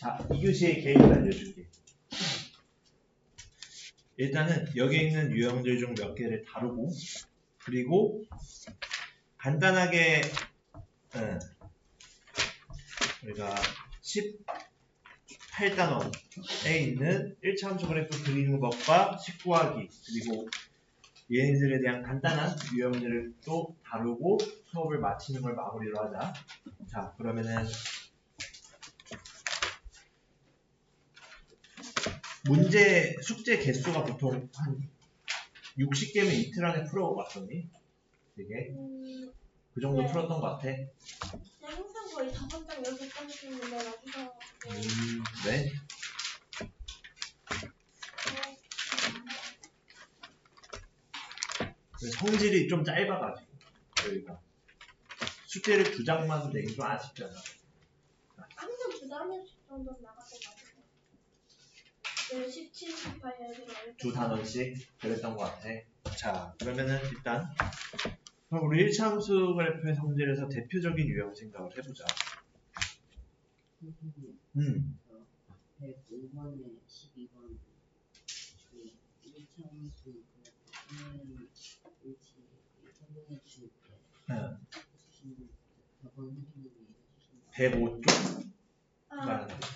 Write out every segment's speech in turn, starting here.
자, 2교시의 계획을 알려줄게. 일단은 여기 있는 유형들 중 몇 개를 다루고, 그리고 간단하게 우리가 18단원에 있는 1차함수 그래프 그리는 법과 19하기, 그리고 얘네들에 대한 간단한 유형들을 또 다루고 수업을 마치는 걸 마무리로 하자. 자, 그러면은 문제, 숙제 개수가 보통 한 60개면 이틀 안에 풀어왔더니 되게 그 정도 네. 풀었던 것 같아. 항상 거의 5장 6장 쓰는데 여기서 네. 성질이 좀 짧아가지고 저희가 숙제를 2장만 내기 좀 아쉽잖아. 항상 2단원씩 정도 나갔던 것 같아요. 네, 17, 18 여기 2단원씩 그랬던 것 같아. 자, 그러면은 일단 그럼 우리 1차 함수 그래프의 성질에서 대표적인 유형 생각을 해보자. 105번에 12번 그 1차 함수 그래프는 설명해 주실 때 해주신 저번 선생님이 해주신 105쪽? 그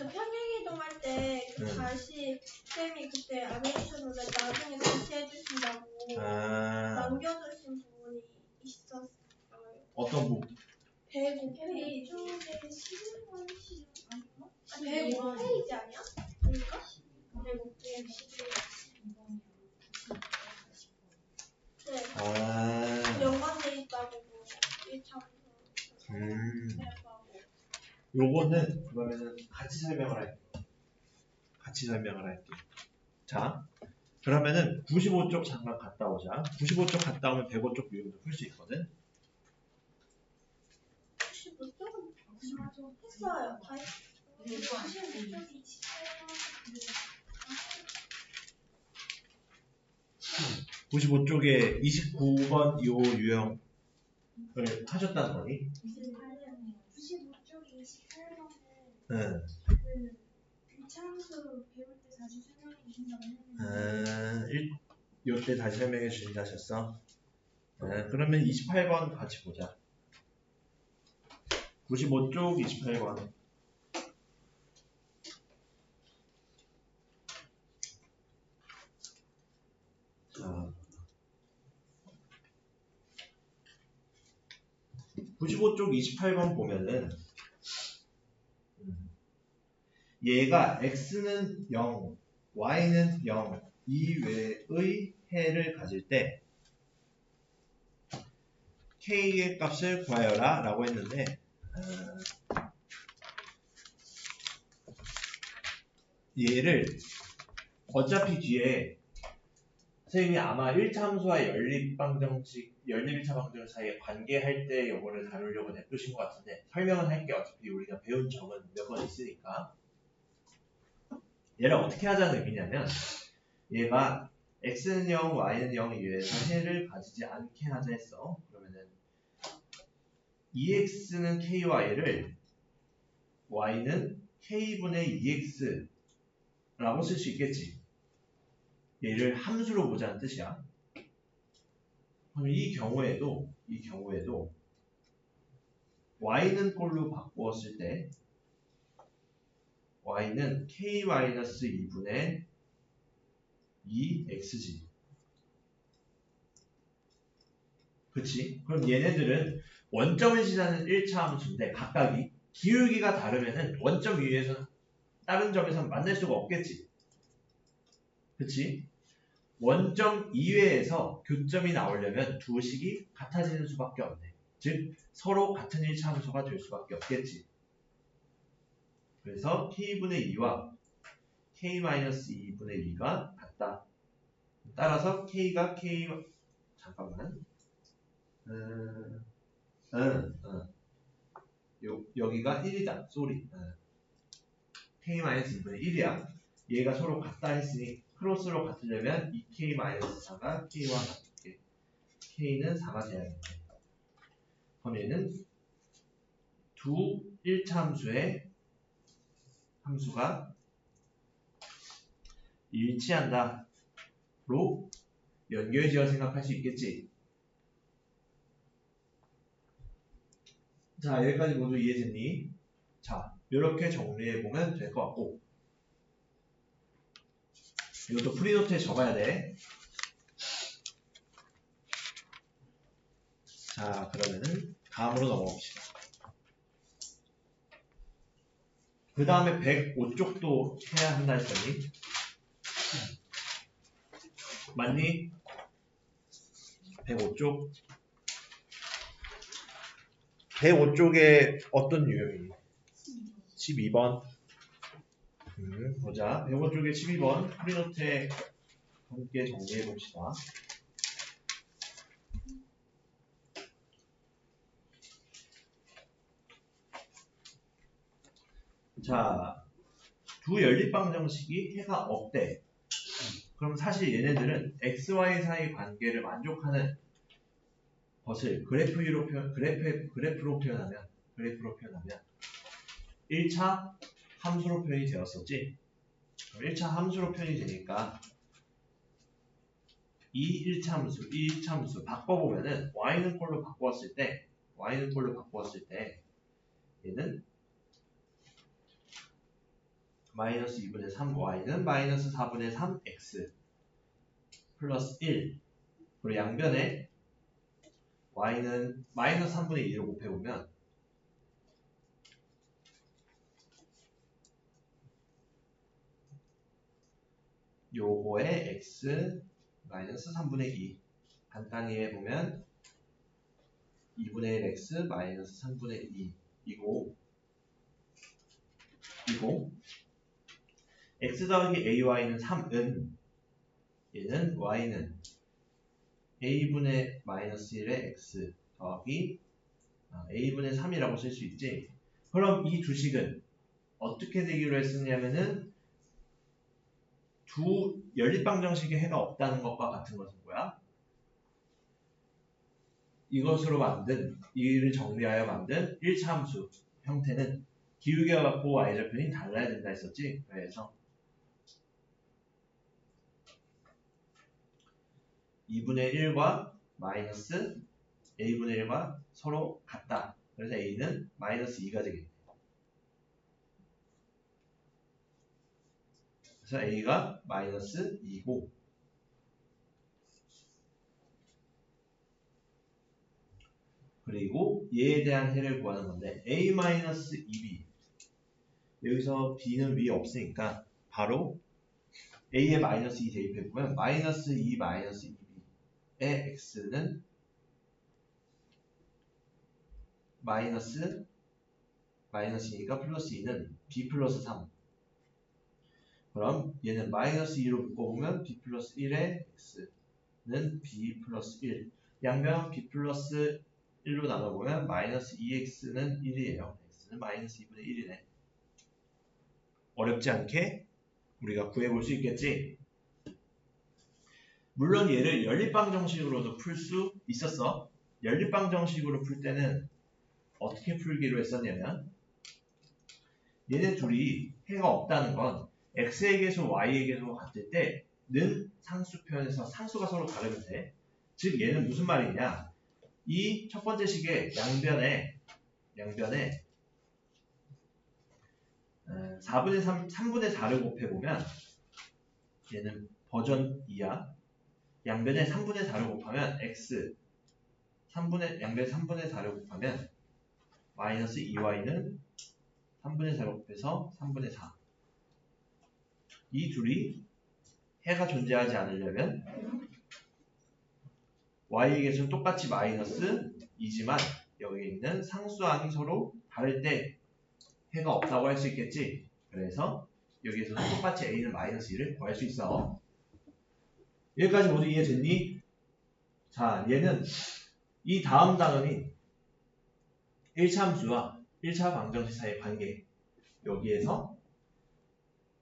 평행이동할 때 다시 쌤이 그때 안 해주셨는데 나중에 다시 해주신다고 남겨주신 부분이 있었어요. 어떤 부분? 105페이지 쪽에 11번 105페이지 아니야? 그러니까? 105페이지 11번 네. 연관돼 있다고 1차 요거는 그러면은 같이 설명을 할게. 자, 그러면은 95쪽 잠깐 갔다 오자. 95쪽 갔다 오면 105쪽 유형도 풀 수 있거든. 95쪽은 했어요. 다 했어요. 95쪽에 29번 요 유형을 하셨다는 거니? 95쪽에 28번은 그 1차 함수 배울 때 다시 설명해 주신다고 했는데 요때 다시 설명해 주신다 하셨어? 그러면 28번 같이 보자. 95쪽 28번. 자, 95쪽 28번 보면은 얘가 x는 0, y는 0 이외의 해를 가질 때 k의 값을 구하여라 라고 했는데 얘를 어차피 뒤에 선생님이 아마 1차 함수와 연립 1차 방정식 사이에 관계할 때 요거를 다루려고 냅두신 것 같은데 설명은 할게. 어차피 우리가 배운 적은 몇 번 있으니까. 얘를 어떻게 하자는 의미냐면 얘가 x는 0, y는 0 이외에서 해를 가지지 않게 하자 했어. 그러면은 2x는 ky를 y는 k분의 2x 라고 쓸 수 있겠지. 얘를 함수로 보자는 뜻이야. 그럼 이 경우에도 y는 꼴로 바꾸었을 때 y는 k-2분의 2x지. 그치? 그럼 얘네들은 원점을 지나는 1차 함수인데 각각이 기울기가 다르면은 원점 위에서는 다른 점에서 만날 수가 없겠지. 그치? 원점 이외에서 교점이 나오려면 두 식이 같아지는 수밖에 없네. 즉 서로 같은 1차 함수가 될 수밖에 없겠지. 그래서 k분의 2와 k-2분의 2가 같다. 따라서 k가 잠깐만. 여기가 1이다. 쏘리. k-2분의 1이야. 얘가 서로 같다 했으니 크로스로 같으려면 2k-4가 k와 같게. k는 4가 돼야겠네. 그럼 얘는 두 1차 함수의 함수가 일치한다 로 연결지어 생각할 수 있겠지. 자, 여기까지 모두 이해됐니? 자, 이렇게 정리해보면 될 것 같고, 이것도 프리노트에 적어야 돼. 자, 그러면은 다음으로 넘어갑시다. 그 다음에 105쪽도 해야 한다 했더니 맞니? 105쪽 105쪽에 어떤 유형이? 12번 보자. 105쪽에 12번 프리노트에 함께 정리해봅시다. 자, 두 연립방정식이 해가 없대. 그럼 사실 얘네들은 XY 사이 관계를 만족하는 것을 그래프로 표현하면 1차 함수로 표현이 되었었지. 그럼 1차 함수로 표현이 되니까 이 1차 함수 바꿔보면은 y는 꼴로 바꾸었을 때 얘는 마이너스 2분의 3y는 마이너스 4분의 3x 플러스 1 그리고 양변에 y는 마이너스 3분의 2를 곱해보면 요거의 x 마이너스 3분의 2 간단히 해보면 2분의 1 x 마이너스 3분의 2 이고 x 더하기 ay는 3은 얘는 y는 a분의 마이너스 1의 x 더하기 a분의 3이라고 쓸 수 있지. 그럼 이 두 식은 어떻게 되기로 했었냐면은 두 연립방정식에 해가 없다는 것과 같은 것은 뭐야? 이것으로 만든 이를 정리하여 만든 1차 함수 형태는 기울기와 같고 y절편이 달라야 된다 했었지. 그래서 2분의 1과 마이너스 a분의 1과 서로 같다. 그래서 a는 마이너스 2가 되겠네. 그래서 a가 마이너스 2고 그리고 얘에 대한 해를 구하는 건데 a 마이너스 2b 여기서 b는 위에 없으니까 바로 a에 마이너스 2 대입해보면 마이너스 2 마이너스 2b의 x는 마이너스 2가 플러스 2는 b 플러스 3 그럼 얘는 마이너스 2로 묶어보면 b 플러스 1의 x는 b 플러스 1 양변 b 플러스 1로 나눠보면 마이너스 2x는 1이에요. x는 마이너스 2분의 1이네. 어렵지 않게 우리가 구해볼 수 있겠지? 물론 얘를 연립방정식으로도 풀 수 있었어. 연립방정식으로 풀 때는 어떻게 풀기로 했었냐면 얘네 둘이 해가 없다는 건 x의 계수, y의 계수가 같을 때는 상수 표현에서 상수가 서로 다르면 돼. 즉 얘는 무슨 말이냐? 이 첫 번째 식의 양변에 4분의 3, 3분의 4를 곱해보면 얘는 버전 2야. 양변에 3분의 4를 곱하면 x 양변에 3분의 4를 곱하면 마이너스 2y는 3분의 4를 곱해서 3분의 4. 이 둘이 해가 존재하지 않으려면 y의 개수는 똑같이 마이너스 2지만 여기 있는 상수항이 서로 다를 때 해가 없다고 할 수 있겠지. 그래서 여기에서는 똑같이 a는 마이너스 2를 구할 수 있어. 여기까지 모두 이해됐니? 자, 얘는 이 다음 단원인 1차 함수와 1차 방정식 사이의 관계 여기에서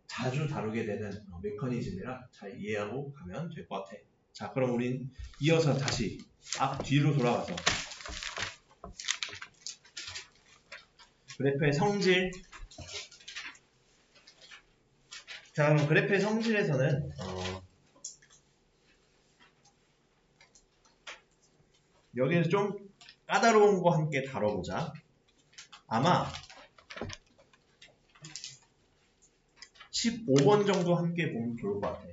자주 다루게 되는 메커니즘이라 잘 이해하고 가면 될 것 같아. 자, 그럼 우린 이어서 다시 뒤로 돌아가서 그래프의 성질 자, 그럼 그래프의 성질에서는 여기는 좀 까다로운 거 함께 다뤄보자. 아마 15번 정도 함께 보면 좋을 것 같아.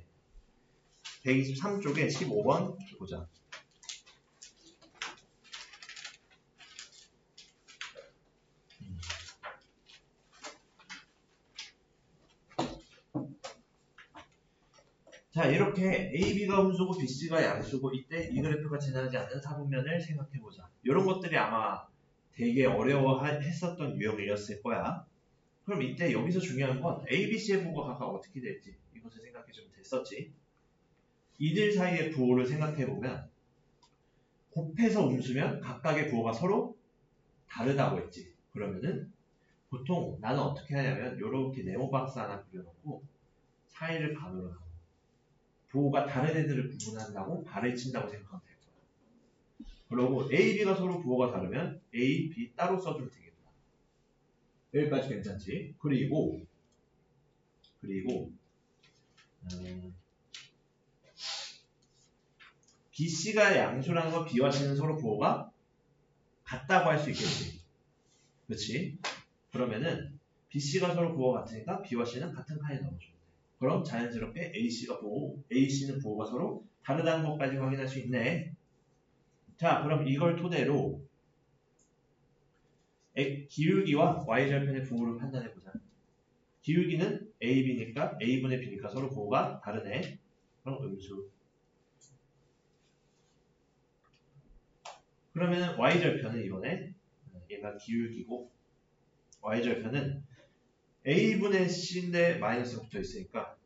123쪽에 15번 보자. 자, 이렇게 AB가 음수고 BC가 양수고 이때 이 그래프가 지나지 않는 사분면을 생각해보자. 이런 것들이 아마 되게 어려워했었던 유형이었을 거야. 그럼 이때 여기서 중요한 건 ABC의 부호가 각각 어떻게 될지 이것을 생각해주면 됐었지. 이들 사이의 부호를 생각해보면 곱해서 음수면 각각의 부호가 서로 다르다고 했지. 그러면은 보통 나는 어떻게 하냐면 이렇게 네모박스 하나 그려놓고 사이를 반으로 나눠. 부호가 다른 애들을 구분한다고 발을 친다고 생각하면 될 거야. 그리고 A, B가 서로 부호가 다르면 A, B 따로 써주면 되겠다. 여기까지 괜찮지? 그리고 B, C가 양수라는 건 B와 C는 서로 부호가 같다고 할 수 있겠지. 그렇지? 그러면은 B, C가 서로 부호가 같으니까 B와 C는 같은 칸에 넣어주면 돼. 그럼 자연스럽게 A, C는 부호가 서로 다르다는 것까지 확인할 수 있네. 자, 그럼 이걸 토대로 기울기와 y절편의 부호를 판단해보자. 기울기는 AB니까 A분의 B니까 서로 부호가 다르네. 그럼 음수. 그러면 y절편은 이번에 얘가 기울기고 y절편은 A분의 C인데 마이너스가 붙어있으니까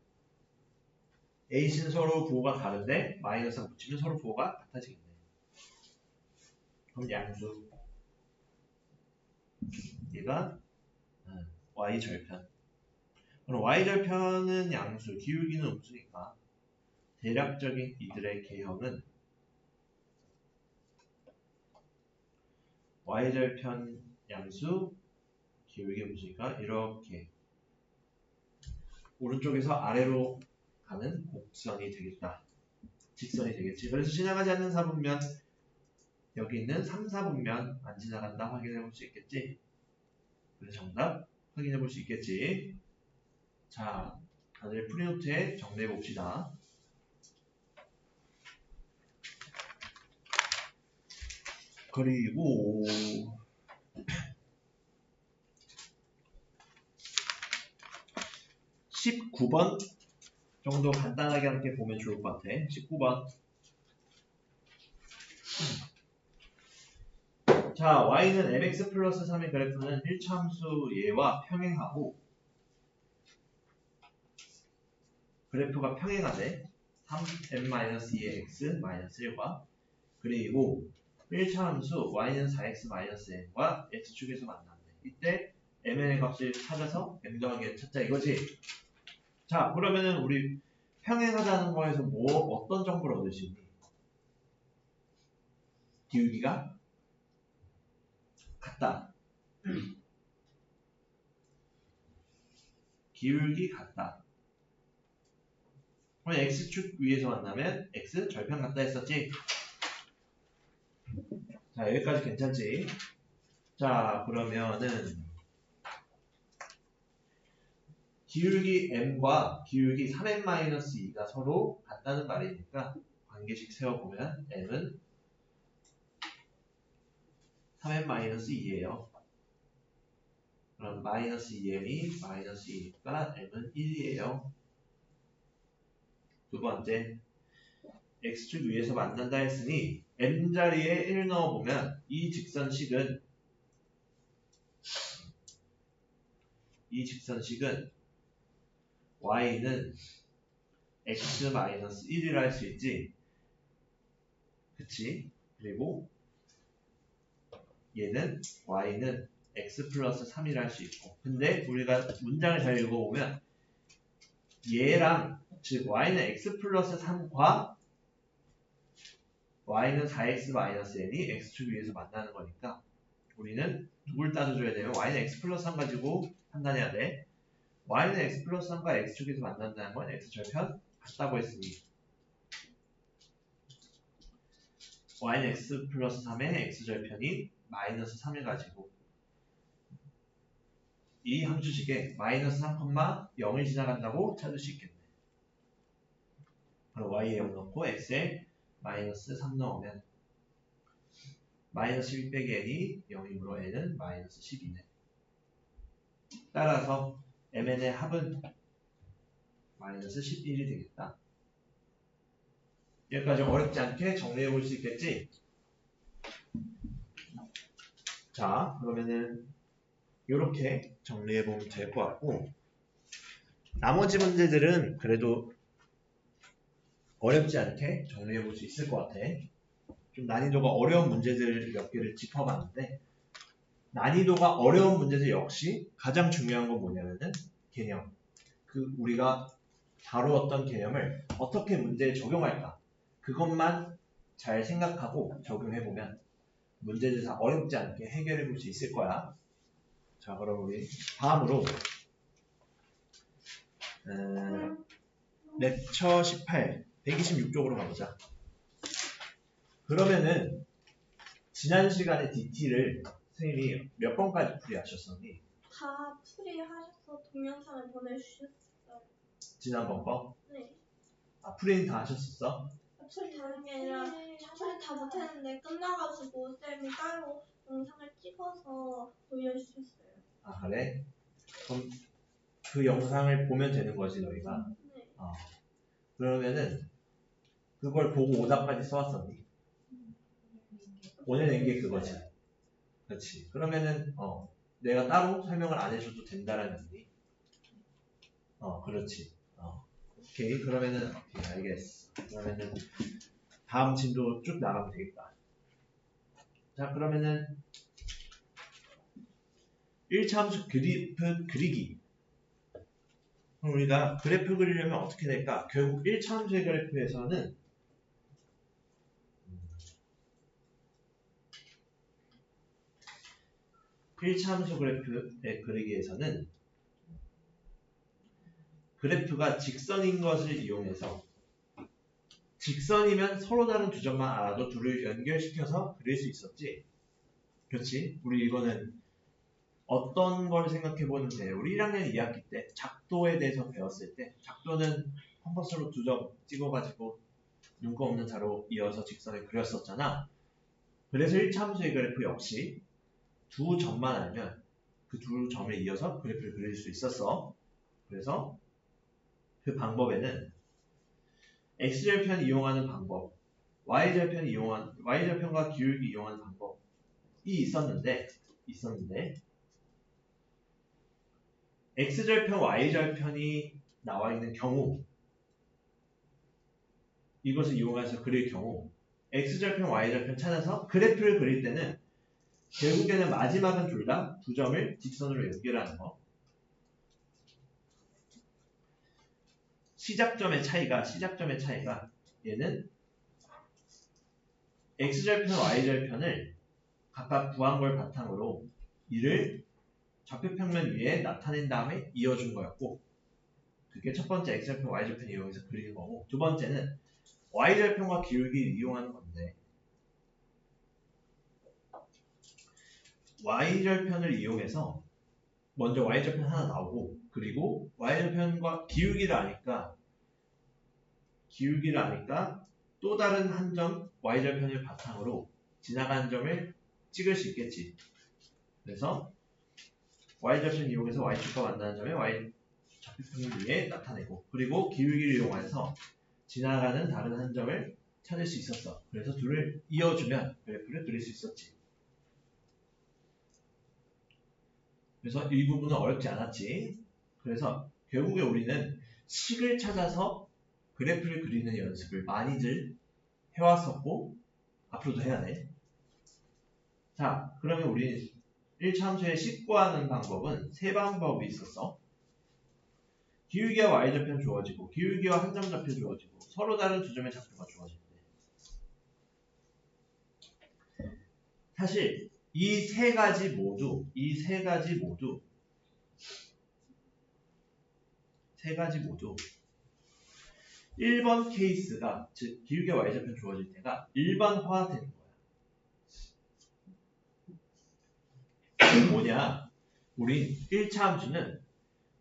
AC는 서로 부호가 다른데 마이너스가 붙이면 서로 부호가 같아지겠네. 그럼 양수. 얘가 y절편. 그럼 y절편은 양수, 기울기는 음수니까 대략적인 이들의 개형은 y절편 양수, 기울기 음수니까 이렇게 오른쪽에서 아래로 가는 곡선이 되겠다. 직선이 되겠지. 그래서 지나가지 않는 사분면, 여기 있는 3, 4분면 안 지나간다 확인해 볼 수 있겠지. 그래서 정답 확인해 볼 수 있겠지. 자, 다들 프리노트에 정리해 봅시다. 그리고 19번 정도 간단하게 함께 보면 좋을 것 같아. 19번. 자, y는 mx 플러스 3의 그래프는 1차함수 얘와 평행하고 그래프가 평행하대. 3m-2의 x-1과 그리고 1차함수 y는 4x-n과 x축에서 만난대. 이때 mn의 값을 찾아서 m 더하기 n 찾자 이거지. 자, 그러면은 우리 평행하다는 거에서 어떤 정보를 얻을 수 있니? 기울기가 같다. 기울기 같다. 그럼 x축 위에서 만나면 x 절편 같다 했었지? 자, 여기까지 괜찮지? 자, 그러면은 기울기 m과 기울기 3m-2가 서로 같다는 말이니까 관계식 세워보면 m은 3m-2예요. 그럼 마이너스 2m이 마이너스 2니까 m은 1이에요. 두 번째, x축 위에서 만난다 했으니 m자리에 1 넣어보면 이 직선식은 y는 x-1이라 할 수 있지. 그치? 그리고 얘는 y는 x 플러스 3이라 할 수 있고. 근데 우리가 문장을 잘 읽어보면 얘랑 즉 y는 x 플러스 3과 y는 4x-n이 x축 위에서 만나는 거니까 우리는 누굴 따져줘야 되면 y는 x 플러스 3 가지고 판단해야 돼. y는 x 플러스 3과 x축에서 만난다는 건 x절편 같다고 했으니 y는 x 플러스 3의 x절편이 마이너스 3을 가지고 이 함수식에 마이너스 3, 0을 지나간다고 찾을 수 있겠네. 그럼 y에 0 넣고 x에 마이너스 3 넣으면 마이너스 1 빼기 n이 0이므로 n은 마이너스 12네. 따라서 mn의 합은 마이너스 11이 되겠다. 여기까지 어렵지 않게 정리해 볼 수 있겠지? 자, 그러면은 이렇게 정리해 보면 될 것 같고, 나머지 문제들은 그래도 어렵지 않게 정리해 볼 수 있을 것 같아. 좀 난이도가 어려운 문제들 몇 개를 짚어봤는데, 난이도가 어려운 문제들 역시 가장 중요한 건 뭐냐면은 개념. 우리가 다루었던 개념을 어떻게 문제에 적용할까? 그것만 잘 생각하고 적용해보면 문제들 다 어렵지 않게 해결해 볼 수 있을 거야. 자, 그럼 우리 다음으로 렉처 18, 126쪽으로 가보자. 그러면은 지난 시간에 DT를 선생님이 몇 번까지 풀이하셨었니? 다 풀이하셔서 동영상을 보내주셨어요. 지난번 거? 네. 아, 풀이는 다 하셨었어? 풀이 다는 게 아니라 풀이 다 못했는데 끝나가지고 쌤이 따로 영상을 찍어서 보여주셨어요. 아, 그래? 그럼 그 영상을 보면 되는 거지, 너희가? 네. 그러면은 그걸 보고 오답까지 써왔었니? 오늘 낸 게 그거지. 그렇지. 그러면은 내가 따로 설명을 안 해줘도 된다라는 의미. 그렇지. 오케이. 그러면은 오케이, 알겠어. 그러면은 다음 진도 쭉 나가면 되겠다. 자, 그러면은 1차 함수 그래프 그리기. 그럼 우리가 그래프 그리려면 어떻게 될까? 결국 1차 함수의 그래프에서는 1차 함수 그래프의 그리기에서는 그래프가 직선인 것을 이용해서 직선이면 서로 다른 두 점만 알아도 둘을 연결시켜서 그릴 수 있었지. 그렇지? 우리 이거는 어떤 걸 생각해보면 돼요. 우리 1학년 2학기 때 작도에 대해서 배웠을 때 작도는 컴퍼스로 두 점 찍어가지고 눈곱 없는 자로 이어서 직선을 그렸었잖아. 그래서 1차 함수의 그래프 역시 두 점만 알면 그 두 점을 이어서 그래프를 그릴 수 있었어. 그래서 그 방법에는 x절편 이용하는 방법, y절편과 기울기 이용하는 방법이 있었는데 x절편, y절편이 나와 있는 경우 이것을 이용해서 그릴 경우 x절편, y절편 찾아서 그래프를 그릴 때는 결국에는 마지막은 둘 다 두 점을 직선으로 연결하는 거. 시작점의 차이가 얘는 x절편, y절편을 각각 구한 걸 바탕으로 이를 좌표평면 위에 나타낸 다음에 이어준 거였고, 그게 첫 번째 x절편, y절편 이용해서 그리는 거고, 두 번째는 y절편과 기울기를 이용하는 건데, y절편을 이용해서 먼저 y절편 하나 나오고, 그리고 y절편과 기울기를 아니까 또 다른 한 점 y절편을 바탕으로 지나가는 점을 찍을 수 있겠지. 그래서 y절편 이용해서 y축과 만나는 점에 y 좌표평면 위에 나타내고, 그리고 기울기를 이용해서 지나가는 다른 한 점을 찾을 수 있었어. 그래서 둘을 이어주면 그래프를 그릴 수 있었지. 그래서 이 부분은 어렵지 않았지. 그래서 결국에 우리는 식을 찾아서 그래프를 그리는 연습을 많이들 해왔었고 앞으로도 해야 돼. 자, 그러면 우리 1차 함수의 식 구하는 방법은 세 방법이 있었어. 기울기와 y절편 주어지고, 기울기와 한 점 좌표 주어지고, 서로 다른 두 점의 좌표가 주어질 때. 사실 이 세 가지 모두 세 가지 모두 1번 케이스가, 즉 기울기와 y절편 주어질 때가 일반화되는 거야. 뭐냐? 우리 1차 함수는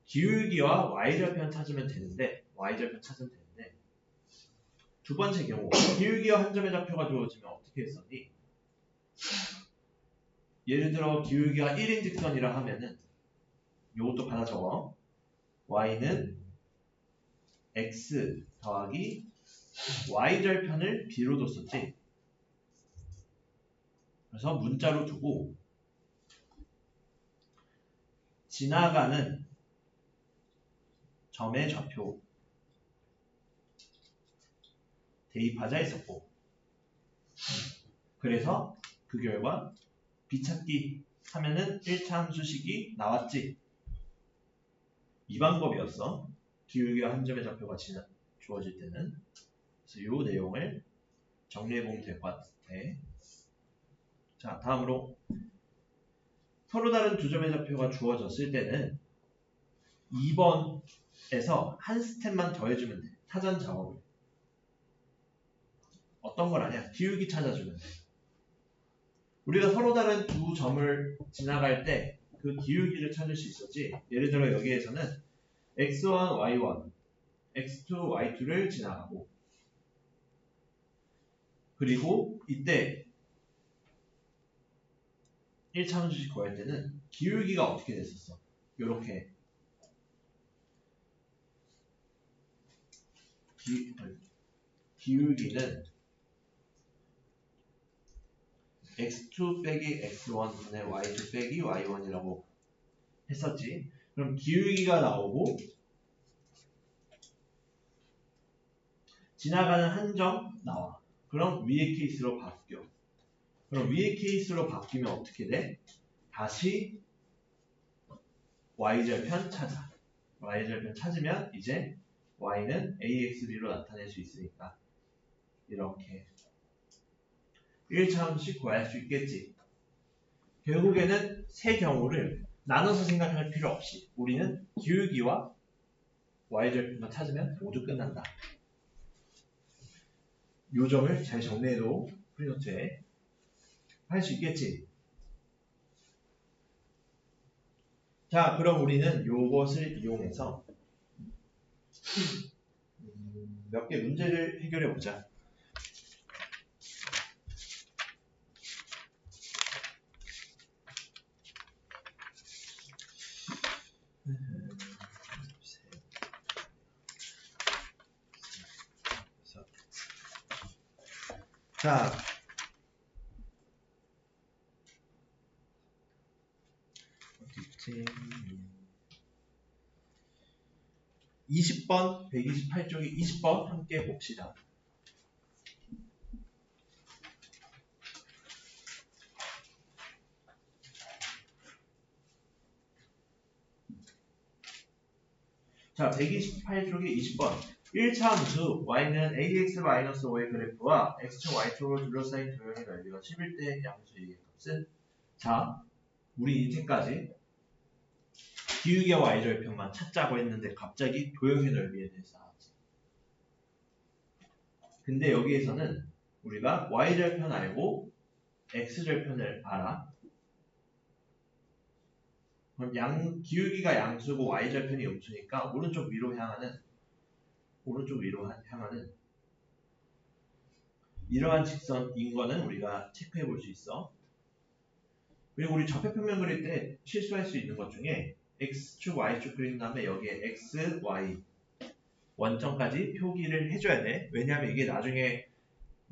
기울기와 y절편 찾으면 되는데 두 번째 경우 기울기와 한 점의 좌표가 주어지면 어떻게 했었니? 예를 들어 기울기가 1인 직선이라 하면은 요것도 받아 적어. y는 x 더하기 y절편을 b로 뒀었지. 그래서 문자로 두고 지나가는 점의 좌표 대입하자 했었고, 그래서 그 결과 비찾기 하면은 1차 함수식이 나왔지. 이 방법이었어. 기울기와 한 점의 좌표가 주어질 때는. 그래서 이 내용을 정리해보면 될 것 같아. 자, 다음으로 서로 다른 두 점의 좌표가 주어졌을 때는 2번에서 한 스텝만 더 해주면 돼. 사전 작업을. 어떤 걸 하냐? 기울기 찾아주면 돼. 우리가 서로 다른 두 점을 지나갈 때 그 기울기를 찾을 수 있었지. 예를 들어 여기에서는 x1, y1, x2, y2를 지나가고, 그리고 이때 1차 함수식 구할 때는 기울기가 어떻게 됐었어? 요렇게 기울기는 x2 빼기 x1 분의 y2 빼기 y1이라고 했었지. 그럼 기울기가 나오고 지나가는 한 점 나와. 그럼 위의 케이스로 바뀌어. 그럼 위의 케이스로 바뀌면 어떻게 돼? 다시 y절편 찾아. y절편 찾으면 이제 y는 axb로 나타낼 수 있으니까 이렇게 1차 함수식 구할 수 있겠지. 결국에는 세 경우를 나눠서 생각할 필요 없이 우리는 기울기와 y절편만 찾으면 모두 끝난다. 요 점을 잘 정리해도 프리노트에 할 수 있겠지. 자, 그럼 우리는 요것을 이용해서 몇 개 문제를 해결해 보자. 자, 어디지? 20번, 128쪽이 20번 함께 봅시다. 자, 128쪽이 20번. 1차 함수 y는 ax-5의 그래프와 x축 y축으로 둘러싸인 도형의 넓이가 11대 양수의 값은, 자, 우리 이때까지 기울기와 y절편만 찾자고 했는데 갑자기 도형의 넓이에 대해서 나왔지. 근데 여기에서는 우리가 y절편 알고 x절편을 알아. 그럼 기울기가 양수고 y절편이 음수니까 오른쪽 위로 향하는 이러한 직선인 거는 우리가 체크해 볼 수 있어. 그리고 우리 좌표평면 그릴 때 실수할 수 있는 것 중에 x축, y축 그린 다음에 여기에 x, y 원점까지 표기를 해줘야 돼. 왜냐하면 이게 나중에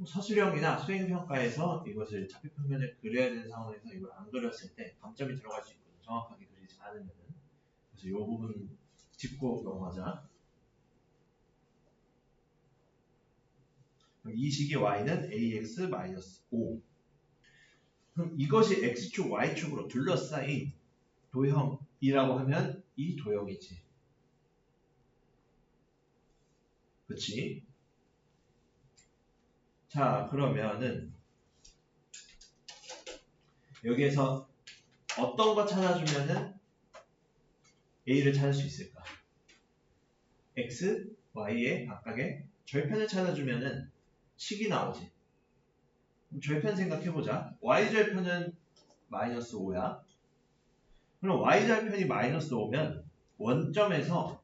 서술형이나 수행평가에서 이것을 좌표평면을 그려야 되는 상황에서 이걸 안 그렸을 때 감점이 들어갈 수 있거든. 정확하게 그리지 않으면. 그래서 이 부분 짚고 넘어가자. 그럼 이 식의 y는 ax-5. 그럼 이것이 x축, y축으로 둘러싸인 도형이라고 하면 이 도형이지. 그치? 자, 그러면은 여기에서 어떤 거 찾아주면은 a를 찾을 수 있을까? x, y의 각각의 절편을 찾아주면은 식이 나오지. 그럼 절편 생각해보자. y절편은 마이너스 5야. 그럼 y절편이 마이너스 5면 원점에서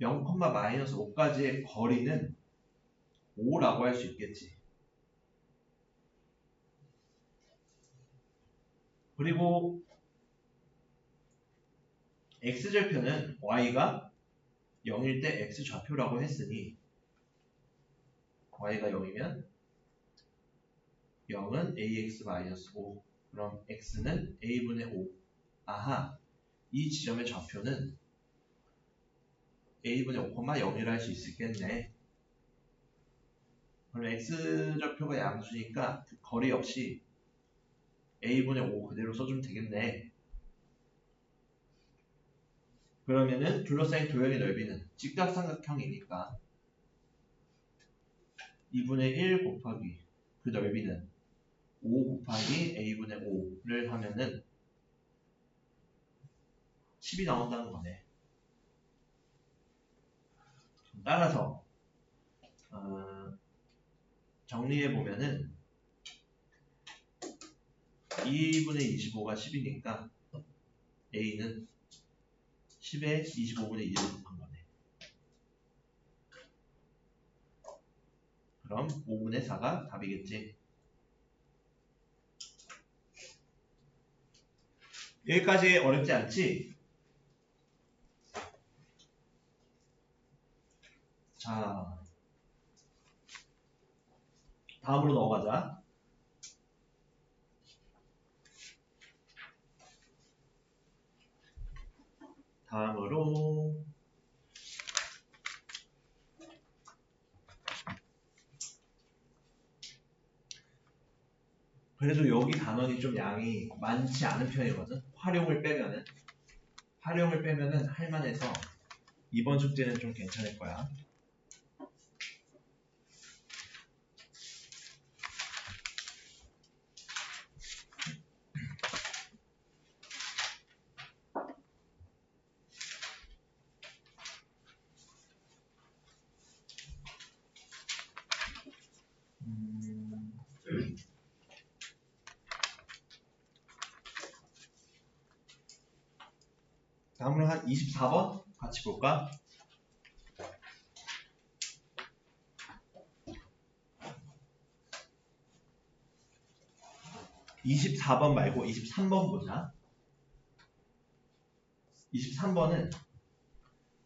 0, 마이너스 5까지의 거리는 5라고 할 수 있겠지. 그리고 x절편은 y가 0일 때 x좌표라고 했으니 y가 0이면 0은 ax-5 그럼 x는 a분의 5 아하 이 지점의 좌표는 a분의 5, 0이라 할 수 있겠네. 그럼 x좌표가 양수니까 그 거리 역시 a분의 5 그대로 써주면 되겠네. 그러면은 둘러싸인 도형의 넓이는 직각삼각형이니까 2분의 1 곱하기 그 넓이는 5 곱하기 a분의 5를 하면은 10이 나온다는 거네. 따라서 정리해보면은 2분의 25가 10이니까 a는 10에 25분의 1을 곱한 거네. 그럼 5분의 4가 답이겠지. 여기까지 어렵지 않지? 자, 다음으로 넘어가자. 다음으로 그래도 여기 단원이 좀 양이 많지 않은 편이거든. 활용을 빼면은 할만해서 이번 숙제는 좀 괜찮을 거야. 다음으로 한 24번 같이 볼까? 24번 말고 23번 보자. 23번은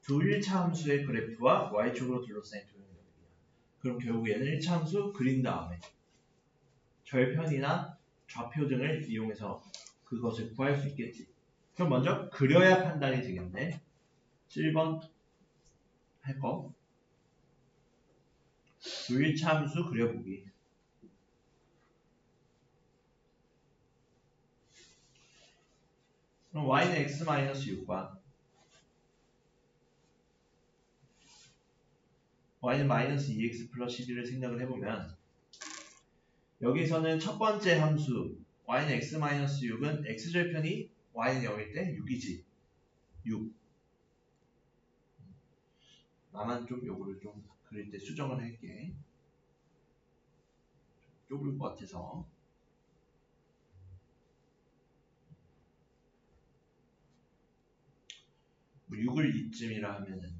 두 1차 함수의 그래프와 y축으로 둘러싸인 도형이야. 그럼 결국 얘는 1차 함수 그린 다음에 절편이나 좌표 등을 이용해서 그것을 구할 수 있겠지. 그럼 먼저 그려야 판단이 되겠네. 7번 할 거. 두 1차 함수 그려보기. 그럼 y는 x-6과 y는 마이너스 2x 플러스 12를 생각을 해보면 여기서는 첫 번째 함수 y는 x-6은 x절편이 y는 0일 때 6이지. 6. 나만 좀 요거를 좀 그릴 때 수정을 할게. 좁을 것 같아서. 뭐 6을 이쯤이라 하면은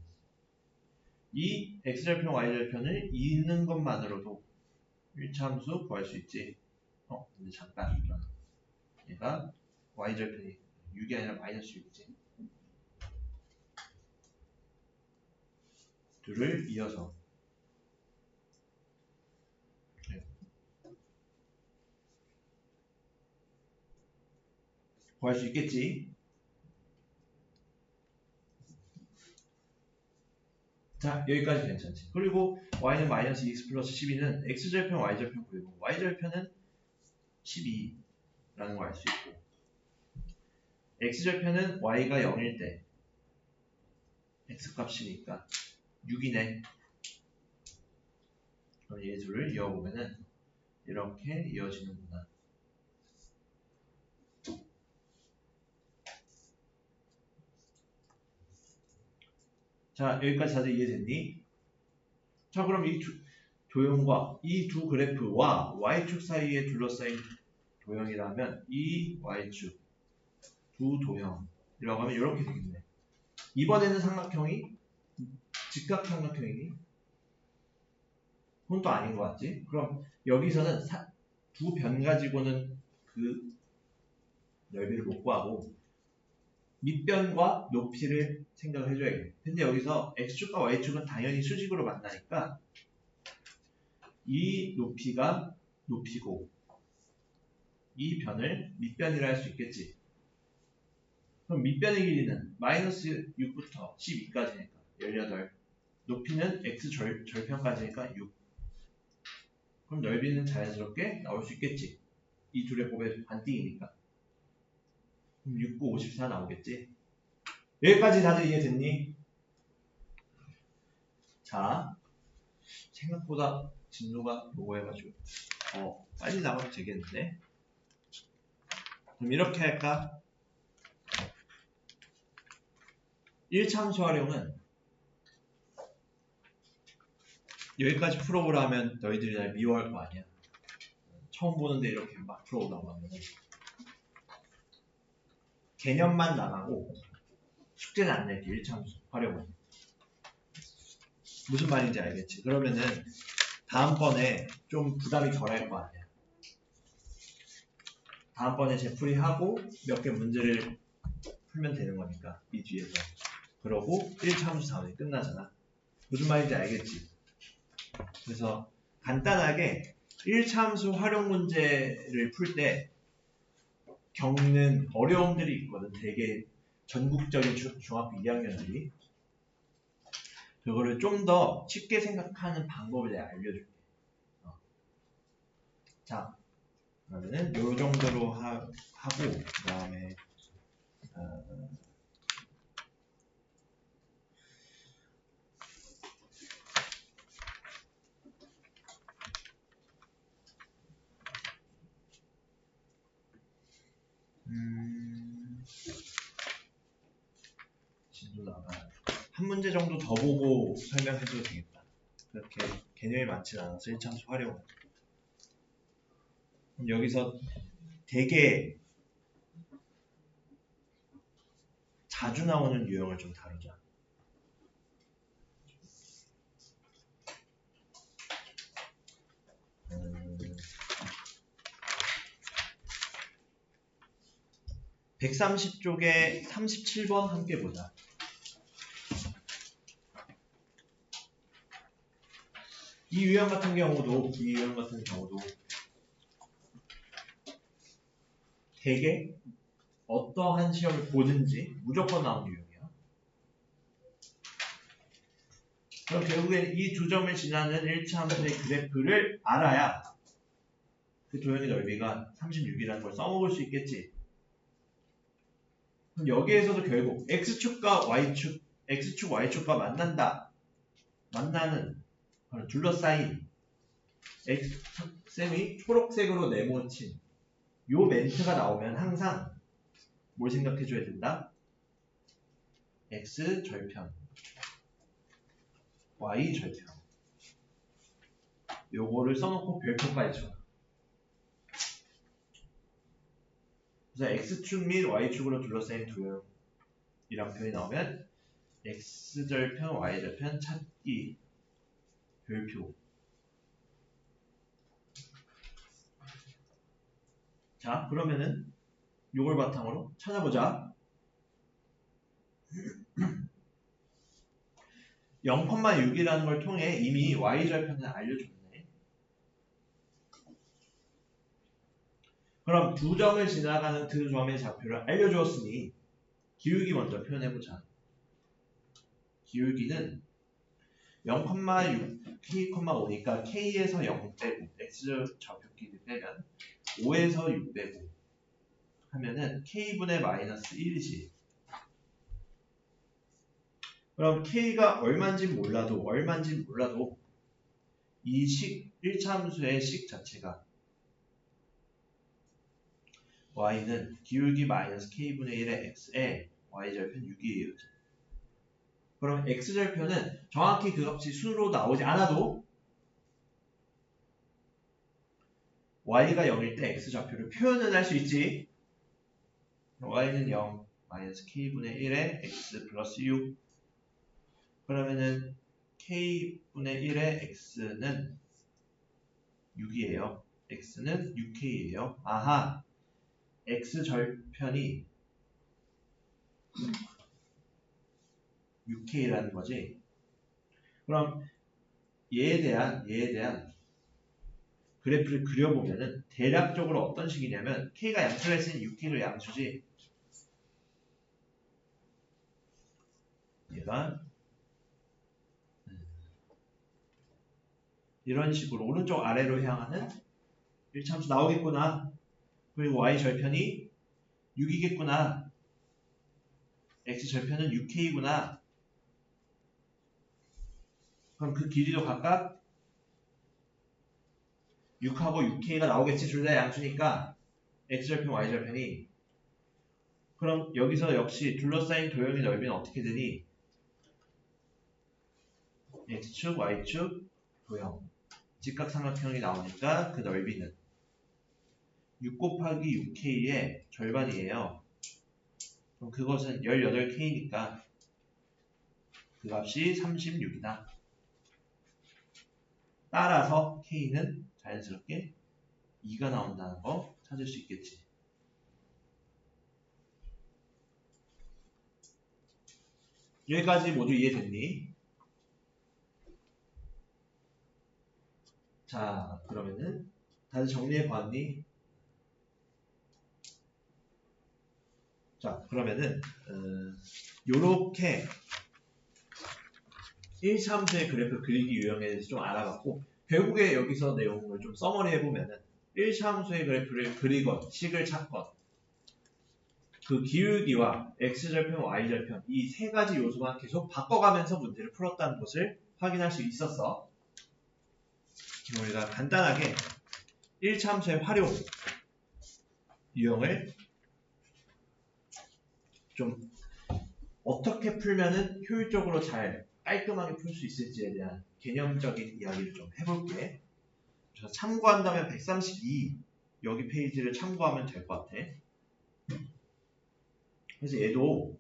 이 x절편, y절편을 잇는 것만으로도 1차 함수 구할 수 있지. 근데 잠깐 얘가 y절편이 6이 아니라 마이너스 6이지. 둘을 이어서 구할 수 있겠지. 자, 여기까지 괜찮지. 그리고 y는 마이너스 2x 플러스 12는 x절편, y절편 구해보고 y절편은 12라는 거 알 수 있고 x절편은 y가 0일 때 x값이니까 6이네. 그럼 얘 둘을 이어보면은 이렇게 이어지는구나. 자, 여기까지 다들 이해됐니? 자, 그럼 이 도형과 이 두 그래프와 y축 사이에 둘러싸인 도형이라면 이 y축 두 도형이라고 하면 이렇게 되겠네. 이번에는 삼각형이 직각삼각형이니? 그건 또 아닌 것 같지? 그럼 여기서는 두 변 가지고는 그 넓이를 못 구하고 밑변과 높이를 생각을 해줘야겠네. 근데 여기서 x축과 y축은 당연히 수직으로 만나니까 이 높이가 높이고 이 변을 밑변이라 할 수 있겠지. 그럼 밑변의 길이는 마이너스 6부터 12까지니까 18. 높이는 x 절편까지니까 6. 그럼 넓이는 자연스럽게 나올 수 있겠지. 이 둘의 곱의 반띵이니까. 그럼 6, 9, 54 나오겠지. 여기까지 다들 이해됐니? 자, 생각보다 진도가 노고해가지고 빨리 나가면 되겠는데. 그럼 이렇게 할까? 1참수 활용은 여기까지 풀어보라면 너희들이 날 미워할 거 아니야. 처음 보는데 이렇게 막 풀어오라고 하면 개념만 나가고 숙제는 안 낼게. 1참수 활용은 무슨 말인지 알겠지? 그러면은 다음번에 좀 부담이 덜할 거 아니야. 다음번에 재풀이하고 몇 개 문제를 풀면 되는 거니까 이 뒤에서. 그러고 1참수 다음에 끝나잖아. 무슨 말인지 알겠지? 그래서 간단하게 1참수 활용 문제를 풀 때 겪는 어려움들이 있거든. 되게 전국적인 중학교 2학년들이. 그거를 좀 더 쉽게 생각하는 방법을 내가 알려줄게. 자, 그러면은 요 정도로 하고 그 다음에 진도 나가 한 문제 정도 더 보고 설명해도 되겠다. 그렇게 개념이 많진 않아서 1참수 활용은. 그럼 여기서 되게 자주 나오는 유형을 좀 다루자. 음, 130쪽에 37번 함께 보자. 이 유형 같은 경우도 되게 어떠한 시험을 보든지 무조건 나오는 유형이야. 그럼 결국에 이 두 점을 지나는 1차함수의 그래프를 알아야 그 도형의 넓이가 36이라는 걸 써먹을 수 있겠지. 그럼 여기에서도 결국 x축과 y축과 만나는 둘러싸인 쌤이 초록색으로 네모친 요 멘트가 나오면 항상 뭘 생각해줘야 된다? x 절편 y 절편 요거를 써놓고 별표까지 쳐. 그래서 x축 및 y축으로 둘러싸인 도형이란 표현이 나오면 x절편 y절편 찾기 별표. 자, 그러면은 요걸 바탕으로 찾아보자. 0,6이라는 걸 통해 이미 y절편을 알려줬네. 그럼 두 점을 지나가는 두 점의 좌표를 알려주었으니 기울기 먼저 표현해보자. 기울기는 0,6, k,5니까 k에서 0 빼고 x 좌표끼리 빼면 5에서 6 빼고 하면은 k분의 마이너스 1이지. 그럼 k가 얼마인지 몰라도 이 식 1차함수의 식 자체가 y는 기울기 마이너스 k분의 1의 x에 y절편 6이에요. 그럼 x절편은 정확히 그 값이 수로 나오지 않아도 y가 0일 때 x좌표를 표현은 할 수 있지. y는 0 마이너스 k분의 1에 x 플러스 6. 그러면은 k분의 1에 x는 6이에요. x는 6k예요. 아하, x절편이 6k라는 거지. 그럼 얘에 대한 그래프를 그려보면은 대략적으로 어떤 식이냐면 k가 양수가 있으니 6k도 양수지. 얘가 이런 식으로 오른쪽 아래로 향하는 1참수 나오겠구나. 그리고 y절편이 6이겠구나. x절편은 6k구나. 그럼 그 길이도 각각 6하고 6k가 나오겠지. 둘 다 양수니까 x절편, y절편이. 그럼 여기서 역시 둘러싸인 도형의 넓이는 어떻게 되니? x축, y축, 도형. 직각삼각형이 나오니까 그 넓이는 6 곱하기 6k의 절반이에요. 그럼 그것은 18k니까 그 값이 36이다. 따라서 k는 자연스럽게 2가 나온다는 거 찾을 수 있겠지. 여기까지 모두 이해됐니? 자, 그러면은 다들 정리해 보았니? 자, 그러면은 요렇게 1참수의 그래프 그리기 유형에 대해서 좀 알아봤고, 결국에 여기서 내용을 좀 써머리 해보면은 1참수의 그래프를 그리건 식을 찾건 그 기울기와 x절편, y절편 이 세 가지 요소만 계속 바꿔가면서 문제를 풀었다는 것을 확인할 수 있었어. 우리가 간단하게 1참수의 활용 유형을 좀 어떻게 풀면은 효율적으로 잘 깔끔하게 풀 수 있을지에 대한 개념적인 이야기를 좀 해볼게. 그래서 참고한다면 132 여기 페이지를 참고하면 될 것 같아. 그래서 얘도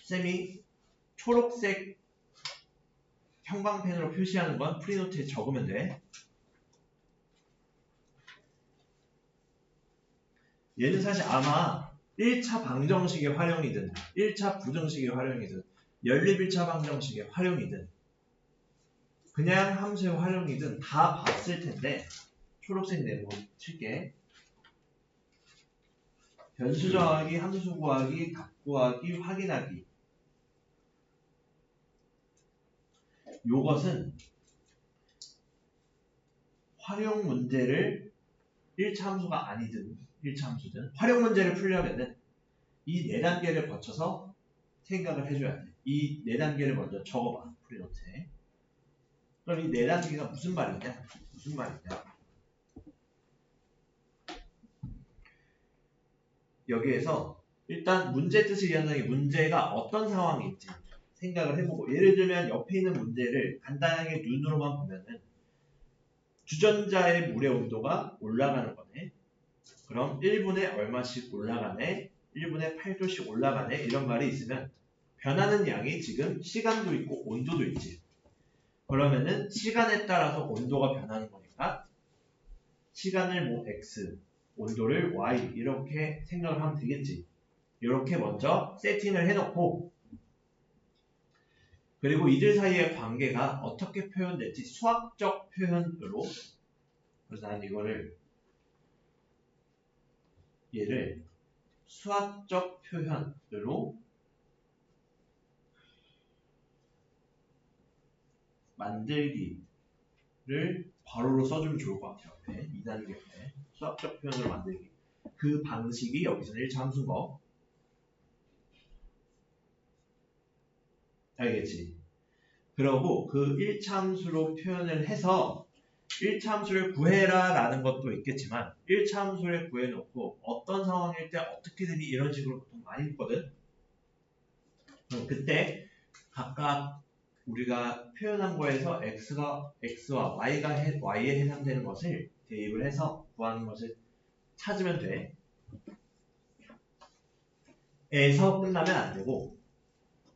쌤이 초록색 형광펜으로 표시하는 건 프리노트에 적으면 돼. 얘는 사실 아마 1차 방정식의 활용이든 1차 부등식의 활용이든 연립 1차 방정식의 활용이든 그냥 함수의 활용이든 다 봤을 텐데 초록색 네모 칠게. 변수 정하기, 함수 구하기, 답 구하기, 확인하기. 요것은 활용 문제를 1차 함수가 아니든 1차 함수든 활용 문제를 풀려면은 이 4단계를 거쳐서 생각을 해줘야 돼. 이 4단계를 먼저 적어봐. 프리노트에. 그럼 이 4단계가 무슨 말이냐? 여기에서 일단 문제 뜻을 이해하는 게 문제가 어떤 상황인지 생각을 해보고, 예를 들면 옆에 있는 문제를 간단하게 눈으로만 보면은 주전자의 물의 온도가 올라가는 거네. 그럼 1분에 얼마씩 올라가네? 1분에 8도씩 올라가네? 이런 말이 있으면 변하는 양이 지금 시간도 있고 온도도 있지. 그러면은 시간에 따라서 온도가 변하는 거니까 시간을 뭐 x, 온도를 y 이렇게 생각을 하면 되겠지. 이렇게 먼저 세팅을 해놓고, 그리고 이들 사이의 관계가 어떻게 표현될지 수학적 표현으로, 그래서 난 얘를 수학적 표현으로 만들기를 괄호로 써주면 좋을 것 같아요. 옆에 2단계 옆에 수학적 표현으로 만들기. 그 방식이 여기서는 1차 함수인 거. 알겠지? 그러고 그 1차 함수로 표현을 해서 1차함수를 구해라 라는 것도 있겠지만 1차함수를 구해놓고 어떤 상황일 때 어떻게 되니 이런 식으로 보통 많이 묻거든. 그럼 그때 각각 우리가 표현한 거에서 x와 y에 해당되는 것을 대입을 해서 구하는 것을 찾으면 돼. 에서 끝나면 안 되고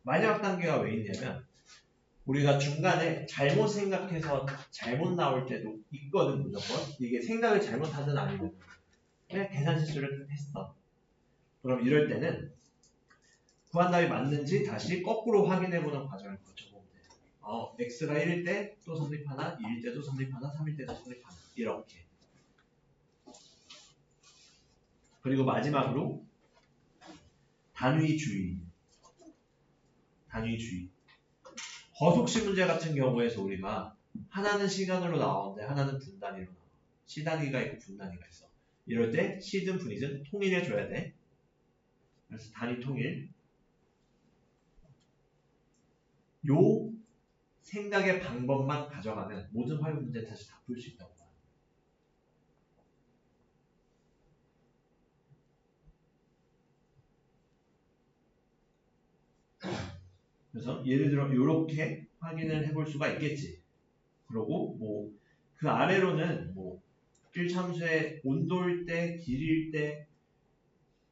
마지막 단계가 왜 있냐면 우리가 중간에 잘못 생각해서 잘못 나올 때도 있거든. 무조건 이게 생각을 잘못하든 아니든 그냥 계산 실수를 했어. 그럼 이럴 때는 구한 답이 맞는지 다시 거꾸로 확인해보는 과정을 거쳐보면 돼. x가 1일 때 또 성립하나 2일 때도 성립하나 3일 때도 성립하나 이렇게. 그리고 마지막으로 단위주의. 거속시 문제 같은 경우에서 우리가 하나는 시간으로 나오는데 하나는 분단위로 나와. 시단위가 있고 분단위가 있어. 이럴 때 시든 분이든 통일해줘야 돼. 그래서 단위 통일. 요 생각의 방법만 가져가면 모든 활용 문제 다시 다 풀 수 있다고 봐요. 그래서 예를 들어 이렇게 확인을 해볼 수가 있겠지. 그리고 뭐 그 아래로는 뭐 1참수의 온도일 때, 길이일 때,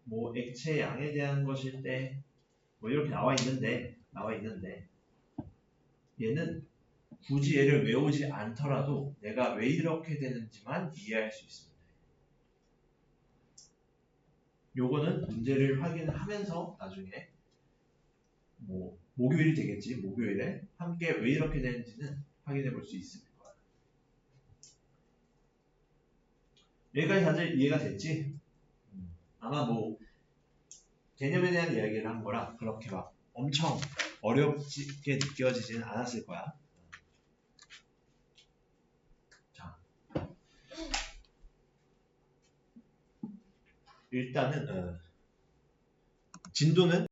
뭐 액체 양에 대한 것일 때, 뭐 이렇게 나와 있는데 얘는 굳이 얘를 외우지 않더라도 내가 왜 이렇게 되는지만 이해할 수 있습니다. 요거는 문제를 확인하면서 나중에 뭐 목요일이 되겠지. 목요일에 함께 왜 이렇게 되는지는 확인해 볼 수 있을 거야. 여기까지 다들 이해가 됐지? 아마 뭐 개념에 대한 이야기를 한 거라 그렇게 막 엄청 어렵게 느껴지지는 않았을 거야. 자, 일단은 진도는